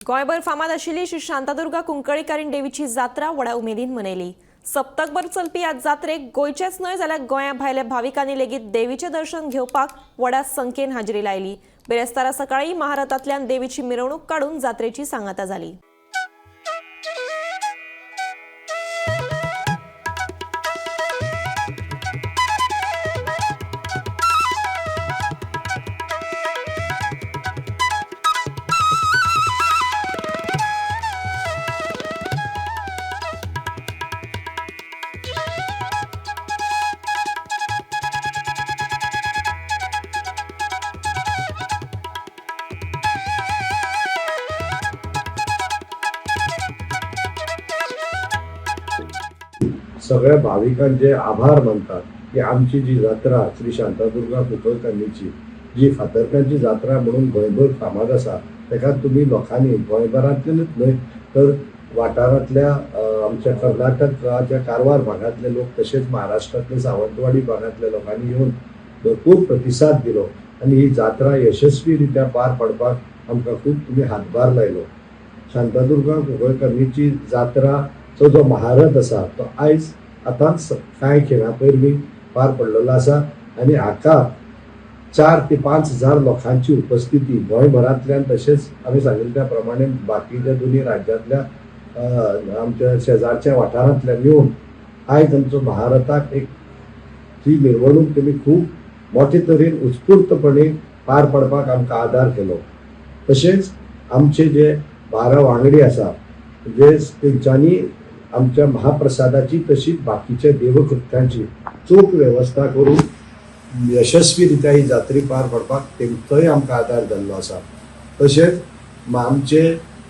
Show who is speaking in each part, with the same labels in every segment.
Speaker 1: गोंयभर फामाद आशिल्ली श्री शांतादुर्गा कुंकळीकारीण देवीची जात्रा व्हडा उमेदीन मनयली। सप्तकभर चलपी ह्या जात्रेक गोंयचेच न्हय जाल्यार गोंया भायल्या भाविकांनी लेगीत देवीचे दर्शन घेवपाक व्हड्या संख्येन हाजिरी लायली। बेरेस्तारा सकाळी महारथांतल्यान देवीची मिरवणूक काडून जात्रेची सांगता जाली।
Speaker 2: सगळ्या भाविकांचे आभार मानतात की आमची जी जात्रा श्री शांतादुर्गा कुंकळकारणीची जी फातर्प्यांची जात्रा म्हणून गोंयभर फामाद आसा ताका तुम्ही लोकांनी गोंयभरांतल्यानूच न्हय तर वाठारांतल्या आमच्या कर्नाटकाच्या कारवार भागातले लोक तसेच महाराष्ट्रातले सावंतवाडी भागातल्या लोकांनी येऊन भरपूर प्रतिसाद दिलो आणि ही जात्रा यशस्वी रित्या पार पडपाक आमकां खूब तुम्ही हातभार लायलो। शांतादुर्गा कुंकळकारणीची जात्रा जो महारथ असा तो आयज आतांच कांय खिणा पयलीं पार पडलेलो आसा आणि हाका 4 ते 5 हजार लोकांची उपस्थिती गोंयभरांतल्यान तशेंच आमी सांगिल्ले त्या प्रमाणे बाकीच्या दोन्ही राज्यांतल्या आमच्या शेजारच्या वाठारांतल्यान येवन आयज आमचो महारथाक एक ही मिरवणूक तेमी खूब मोठे तरेन उत्स्फूर्तपणे पार पडपाक आमकां आदार केलो। तशेंच आमचे जे 12 वांगडी आसा जे तेंच्यांनी आमच्या महाप्रसादाची तशीच बाकीच्या देवकृत्यांची चोख व्यवस्था करून यशस्वीरित्या ही जात्री पार पडपाक तेंचोय आमकां आदार जाल्लो आसा। तशेंच आमचे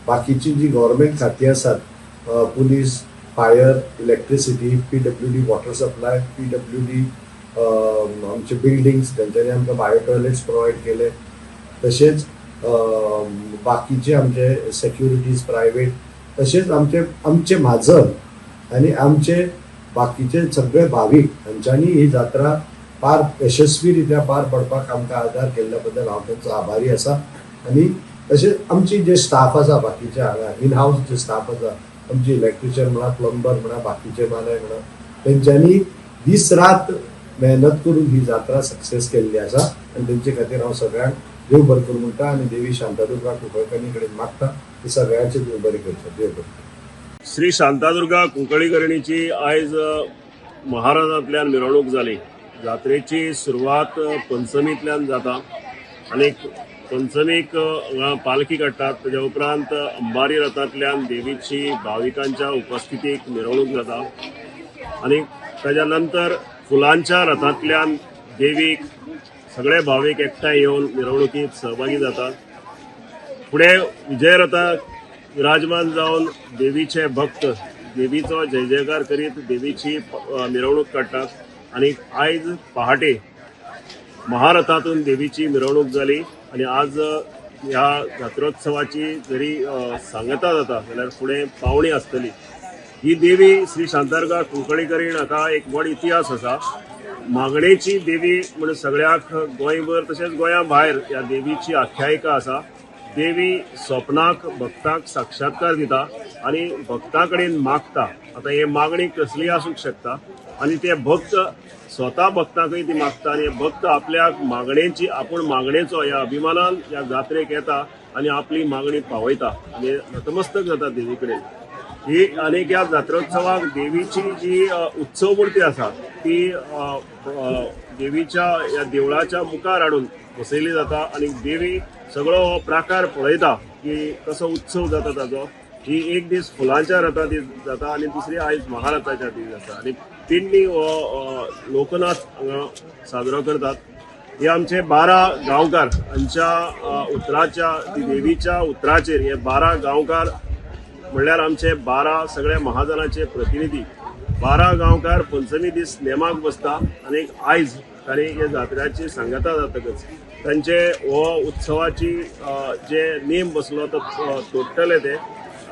Speaker 2: बाकीची जी गव्हर्मेंट खातीं आसात police, fire, electricity, PWD water supply, PWD आमचे बिल्डिंग्स तेंच्यांनी आमकां बायो टॉयलेट्स प्रोवायड केले। तशेंच बाकीचे आमचे सेक्युरिटीज प्रायवेट तसेच आमचे माझर आणि आमचे बाकीचे सगळे भाविक हांच्यांनी ही जात्रा पार यशस्वीरित्या पार पडपाक आमकां आदार केल्ल्या बद्दल हांव तांचो आभारी आसा। आणि तशेंच आमची जे स्टाफ आसा बाकीचे हांगा इन हाऊस जे स्टाफ आसा आमचे इलेक्ट्रिशियन म्हणा, प्लंबर म्हणा, बाकीचे मालय म्हणा तेंच्यांनी दीस रात मेहनत करून ही जात्रा सक्सेस केल्ली आसा आणि तेंचे खातीर हांव सगळ्यांक देव बरें करूं म्हणटा आणि देवी शांतादुर्गा कुंकळकारिणी कडेन मागता की सगळ्यांचे देव बरें करचें। देव बरें।
Speaker 3: श्री शांतादुर्गा कुंकळीकरणीची आयज महाराजांतल्यान मिरवणूक जाली। जात्रेची सुरवात पंचमींतल्यान जाता आणि पंचमीक पालखी काडटात। ताच्या उपरांत अंबारी रथांतल्यान देवीची भाविकांच्या उपस्थितीक मिरवणूक जाता आणि ताच्या नंतर फुलांच्या रथांतल्यान देवीक सगळे भाविक एकठांय येवन मिरवणुकीत सहभागी जातात। पुढे विजय रथाक विराजमान जावन देवीचे भक्त देवीचो जय जयकार करीत देवीची मिरवणूक काडटात आणि आयज पहाटे महारथांतून देवीची मिरवणूक जाली आणि आज ह्या जात्रोत्सवाची जरी सांगता जाता जाल्यार फुडें पावणी आसतली। ही देवी श्री शांतादुर्गा कुंकळीकारीण हाका एक व्हड इतिहास आसा। मागणेची देवी म्हणून सगळ्याक गोंयभर तशेंच गोंया भायर ह्या देवीची आख्यायिका आसा। देवी स्वप्नाक भक्ताक साक्षात्कार दिता आणि भक्ता कडेन मागता। आता हे मागणी कसली आसूंक शकता आणि ते भक्त स्वता भक्ताकय ती मागता आणि भक्त आपल्याक मागणेची आपूण मागणेचो ह्या अभिमानान ह्या जात्रेक येता आणि आपली मागणी पावयता आणि नतमस्तक जाता देवी कडेन। ही आनीक ह्या जात्रोत्सवाक देवीची जी उत्सव मूर्ती आसा ती देवीच्या ह्या देवळाच्या मुखार हाडून बसयली जाता आणि देवी सगळो हो प्रकार पळयता की कसो उत्सव जाता ताचो। ही एक दीस फुलांच्या रथा दीस जाता आणि दुसरी आयज महारथाच्या दीस जाता आणि तिन्नी हो लोकनाच हांगा साजरो करतात। हे आमचे 12 गांवकार हांच्या उतराच्या देवीच्या उतराचेर हे 12 गांवकार म्हणल्यार आमचे 12 सगळे महाजनाचे प्रतिनिधी 12 गांवकार पंचमी दीस नेमाक बसता आणि आयज तांणी हे जात्रेची सांगता जातकच तांचे हो उत्सवाची जे नेम बसलो तो तोडटले ते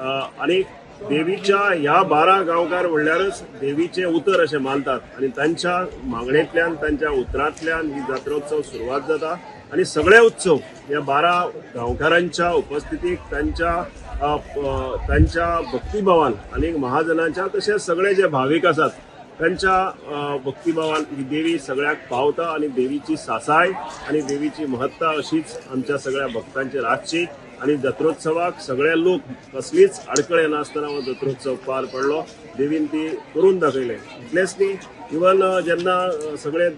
Speaker 3: आणि देवीच्या ह्या 12 गांवकार म्हणल्यारच देवीचे उतर असे मानतात आणि त्यांच्या मागणेंतल्यान त्यांच्या उतरांतल्यान ही जात्रोत्सव सुरुवात जाता आणि सगळे उत्सव या 12 गांवकारांच्या उपस्थितीत त्यांच्या त्यांच्या भक्तिभावान आणि महाजनांच्या तशेंच सगळे जे भाविक आसात त्यांच्या भक्तिभावान ही देवी सगळ्याक पावता आणि देवीची सासाय आणि देवीची महत्ता अशीच आमच्या सगळ्या भक्तांचेर आसची आणि जत्रोत्सवाक सगळे लोक कसलीच आडकळे नासतना हो जत्रोत्सव पार पडलो. देवीन ती करून दाखयले. इतलेंच न्ही, इवन जेन्ना सगळे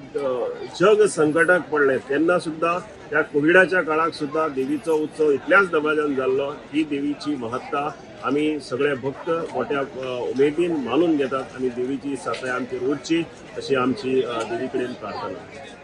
Speaker 3: जग संकटाक पडले तेन्ना सुद्धा त्या कोविडाच्या काळाक सुद्धा देवीचो उत्सव इतल्याच दबाज्यान जाल्लो. ही देवीची महत्ता आमी सगळे भक्त मोठ्या उमेदीन मानून घेतात आणि देवीची सासाय आमचेर उरची अशी आमची देवी कडेन प्रार्थना.